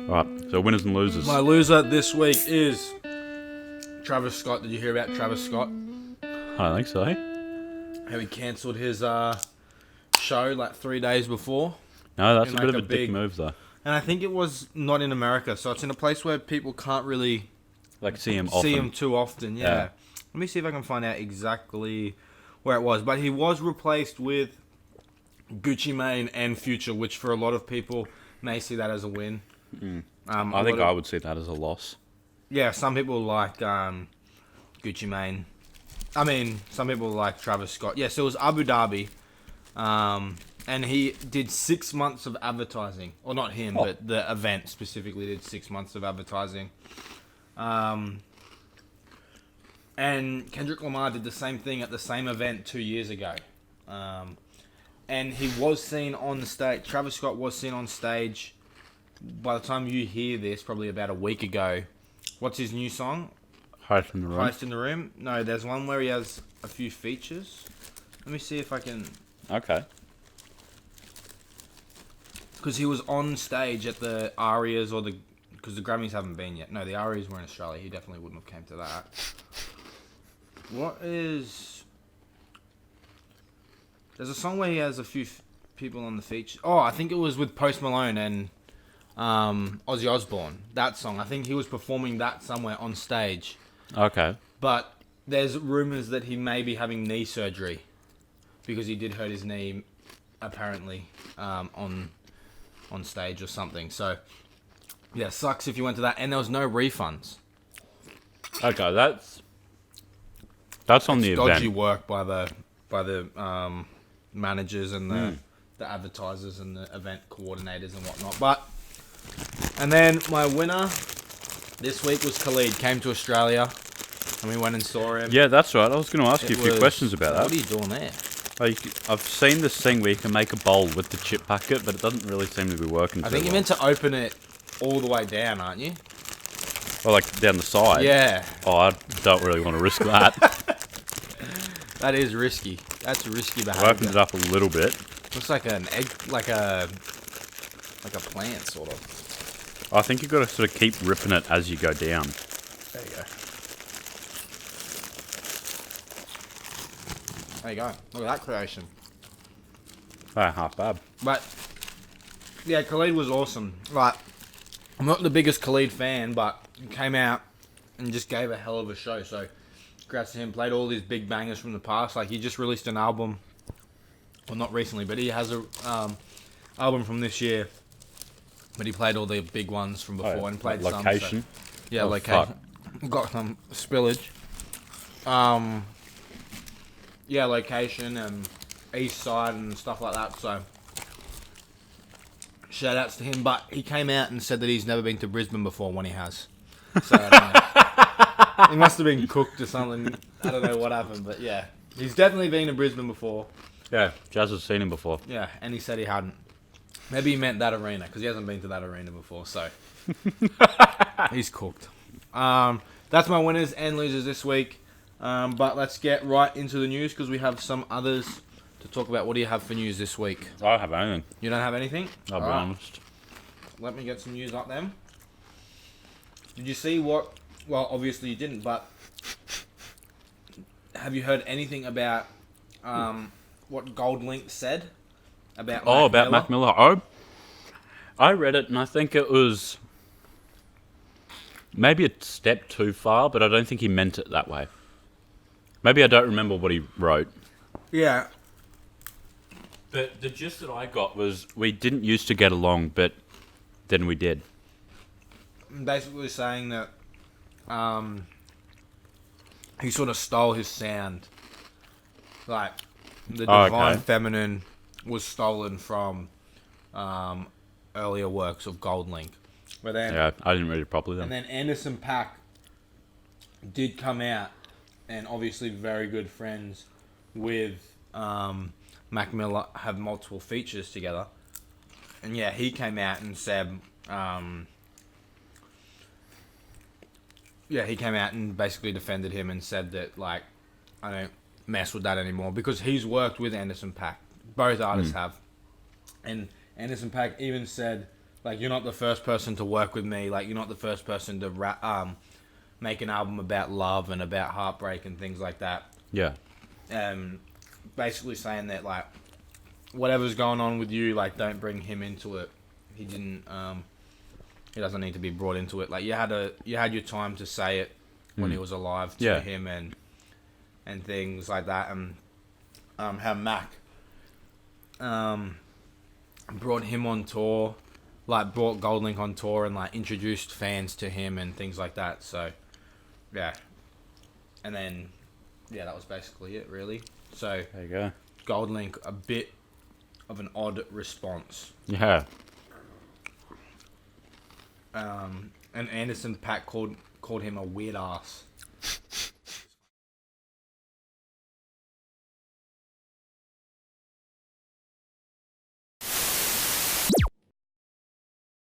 Right, so winners and losers. My loser this week is Travis Scott. Did you hear about Travis Scott? I don't think so. How he cancelled his show like 3 days before. No, that's In a bit like of a a dick big- move, though. And I think it was not in America, so it's in a place where people can't really Like, see him often. see him too often. Yeah. Yeah. Let me see if I can find out exactly where it was. But he was replaced with Gucci Mane and Future, which for a lot of people may see that as a win. I think I would see that as a loss. Yeah, some people like Gucci Mane. I mean, some people like Travis Scott. Yeah, so it was Abu Dhabi. And he did 6 months of advertising. Or not him, but the event specifically did 6 months of advertising. And Kendrick Lamar did the same thing at the same event 2 years ago. And he was seen on the stage. Travis Scott was seen on stage. By the time you hear this, probably about a week ago. What's his new song? Highest in the room. Highest in the Room? No, there's one where he has a few features. Let me see if I can... Okay. Because he was on stage at the Arias or the... Because the Grammys haven't been yet. No, the Arias were in Australia. He definitely wouldn't have came to that. What is... There's a song where he has a few people on the feature. Oh, I think it was with Post Malone and Ozzy Osbourne. That song. I think he was performing that somewhere on stage. Okay. But there's rumors that he may be having knee surgery. Because he did hurt his knee, apparently, on stage or something. So, yeah, sucks if you went to that. And there was no refunds. Okay, that's on the Dodgy event. work by the managers and the advertisers and the event coordinators and whatnot. And then my winner this week was Khalid. Came to Australia and we went and saw him. Yeah, that's right. I was going to ask you a few was- questions about that. What are you doing there? I've seen this thing where you can make a bowl with the chip packet, but it doesn't really seem to be working. I think you're meant to open it all the way down, aren't you? Or like down the side. Yeah. Oh, I don't really want to risk that. That is risky. That's risky I've behavior. opened it up a little bit. Looks like an egg, like a plant, sort of. I think you've got to sort of keep ripping it as you go down. There you go. There you go. Look at that creation. Oh, half bad. But yeah, Khalid was awesome. Like, I'm not the biggest Khalid fan, but he came out and just gave a hell of a show. So, congrats to him. Played all these big bangers from the past. Like, he just released an album. Well, not recently, but he has a album from this year. But he played all the big ones from before and played Location. some. So, yeah, Oh, Location. Got some spillage. Yeah, Location and East Side and stuff like that. So, shout outs to him. But he came out and said that he's never been to Brisbane before when he has. So, I don't know. He must have been cooked or something. I don't know what happened, but yeah. He's definitely been to Brisbane before. Yeah, Jazz has seen him before. Yeah, and he said he hadn't. Maybe he meant that arena, because he hasn't been to that arena before, so. He's cooked. That's my winners and losers this week. But let's get right into the news, because we have some others to talk about. What do you have for news this week? I don't have anything. You don't have anything? I'll be Alright. honest. Let me get some news up then. Did you see what... Well, obviously you didn't, but... Have you heard anything about what GoldLink said about Mac Miller. Oh, I read it and I think it was maybe a step too far, but I don't think he meant it that way. Maybe I don't remember what he wrote. Yeah. But the gist that I got was we didn't used to get along, but then we did. Basically saying that he sort of stole his sound. Like, the Divine Feminine was stolen from earlier works of GoldLink. But then, Yeah, I didn't read it properly and then. then Anderson .Paak did come out, and obviously very good friends with Mac Miller, have multiple features together. And yeah, he came out and said... he came out and basically defended him and said that, like, I don't mess with that anymore, because he's worked with Anderson .Paak. Both artists have. And Anderson .Paak even said Like, you're not the first person to work with me. Like, you're not the first person to make an album about love and about heartbreak and things like that. Yeah. Basically saying that, like, whatever's going on with you, like, don't bring him into it. He didn't. He doesn't need to be brought into it. Like, you had your time to say it when he was alive to him and things like that. And how Mac brought him on tour, like brought Goldlink on tour and like introduced fans to him and things like that. So yeah, and then that was basically it really. So There you go. Goldlink, a bit of an odd response. Yeah. And Anderson .Paak called him a weird ass.